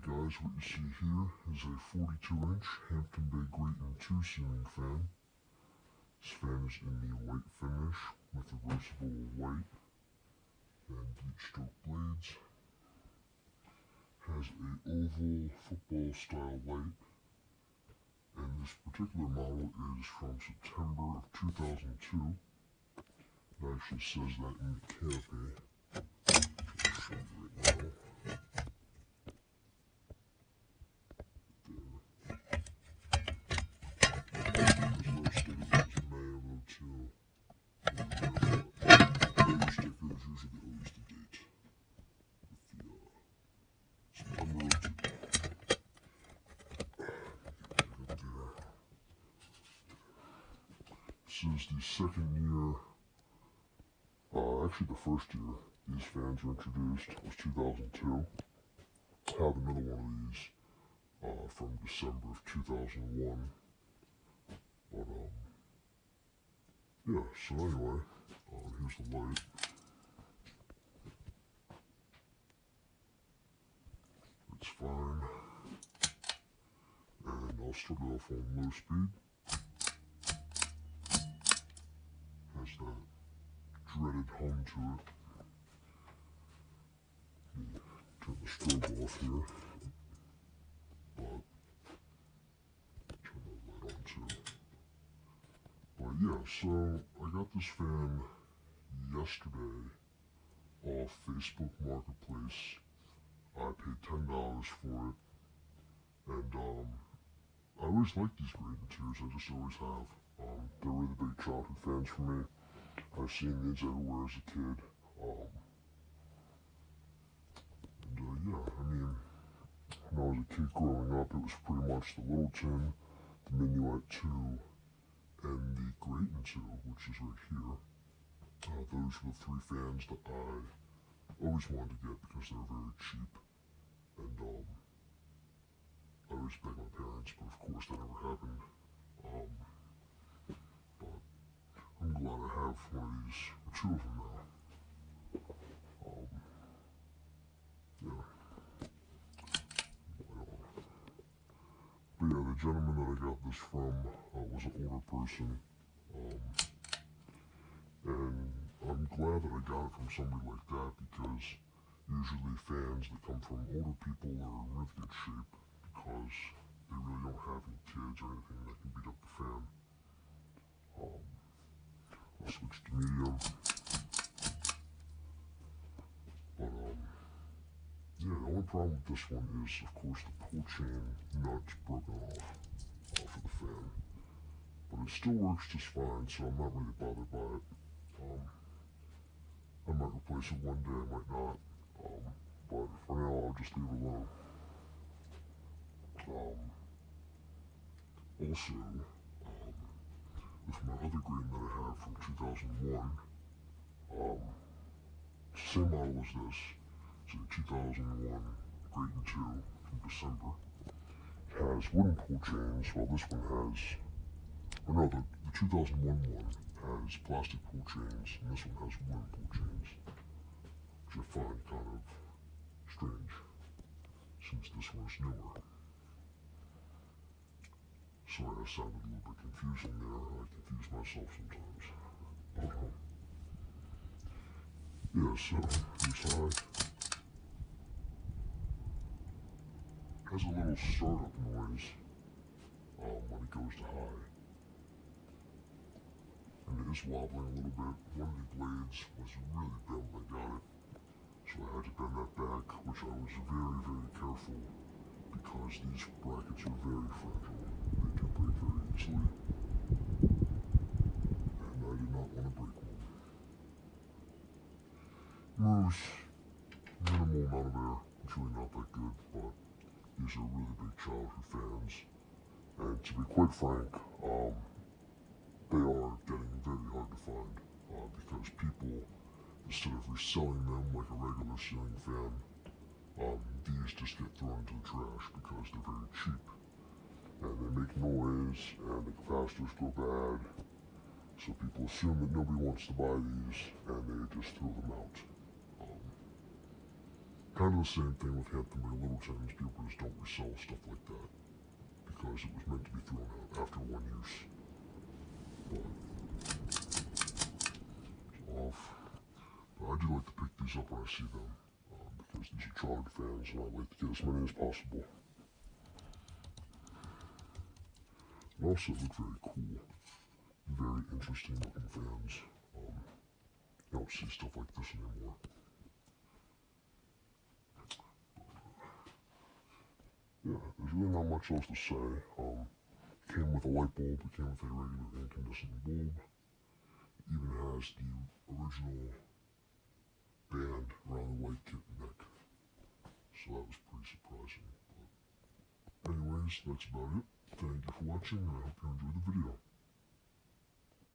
guys, what you see here is a 42-inch Hampton Bay Grayton 2 ceiling fan. This fan is in the white finish with reversible white and deep stroke blades. Has a oval football style light, and this particular model is from September of 2002. It actually says that in the canopy. I'll show you right now. This is the second year, actually the first year these fans were introduced was 2002. I have another one of these from December of 2001. But yeah, so anyway, here's the light. It's fine. And I'll start it off on low speed. Has that dreaded hum to it. Turn the strobe off here. But turn that light on too. But yeah, so I got this fan yesterday off Facebook Marketplace. I paid $10 for it. And I always liked these Grayton 2s, I just always have. They're really big childhood fans for me. I've seen these everywhere as a kid. Yeah, I mean, when I was a kid growing up, it was pretty much the Little Tin, the Minuet 2, and the Grayton 2, which is right here. Those were the three fans that I always wanted to get because they were very cheap. And I always begged my parents, but of course that never happened. But I'm glad I have one of these, or two of them now. Yeah. But yeah, the gentleman that I got this from was an older person. And I'm glad that I got it from somebody like that, because usually fans that come from older people are in really good shape because they really don't have any kids or anything that can beat up the fan. I'll switch to medium. But yeah, the only problem with this one is, of course, the pull chain nut's broken off for the fan. But it still works just fine, so I'm not really bothered by it. I might replace it one day, I might not. But for now, I'll just leave it alone. Also, with my other Grayton that I have from 2001, same model as this. It's a 2001 Grayton 2 from December. It has wooden pull chains, while this one has, or no, the 2001 one has plastic pull chains, and this one has wooden pull chains, which I find kind of strange, since this one's newer. Sorry, I sounded a little bit confusing there. I confuse myself sometimes. Yeah, so here's high. Has a little startup noise when it goes to high. And it is wobbling a little bit. One of the blades was really bent when I got it, so I had to bend that back, which I was very, very careful, because these brackets are very fragile. They can break very easily, and I did not want to break one. Moves minimal amount of air. It's really not that good, but these are really big childhood fans. And to be quite frank, they are getting very hard to find, because people, instead of reselling them like a regular ceiling fan, these just get thrown into the trash because they're very cheap. And they make noise, and the capacitors go bad, so people assume that nobody wants to buy these, and they just throw them out. Kind of the same thing with Hampton Bay Little Tins. People just resell stuff like that because it was meant to be thrown out after one use. But it's off. But I do like to pick these up when I see them because these are childhood fans and I like to get as many as possible. And also look very cool, very interesting looking fans. You don't see stuff like this anymore. Yeah, there's really not much else to say. It came with a light bulb, it came with a regular incandescent bulb. It even has the original band around the white kit neck. So that was pretty surprising. But anyways, that's about it. Thank you for watching, and I hope you enjoyed the video.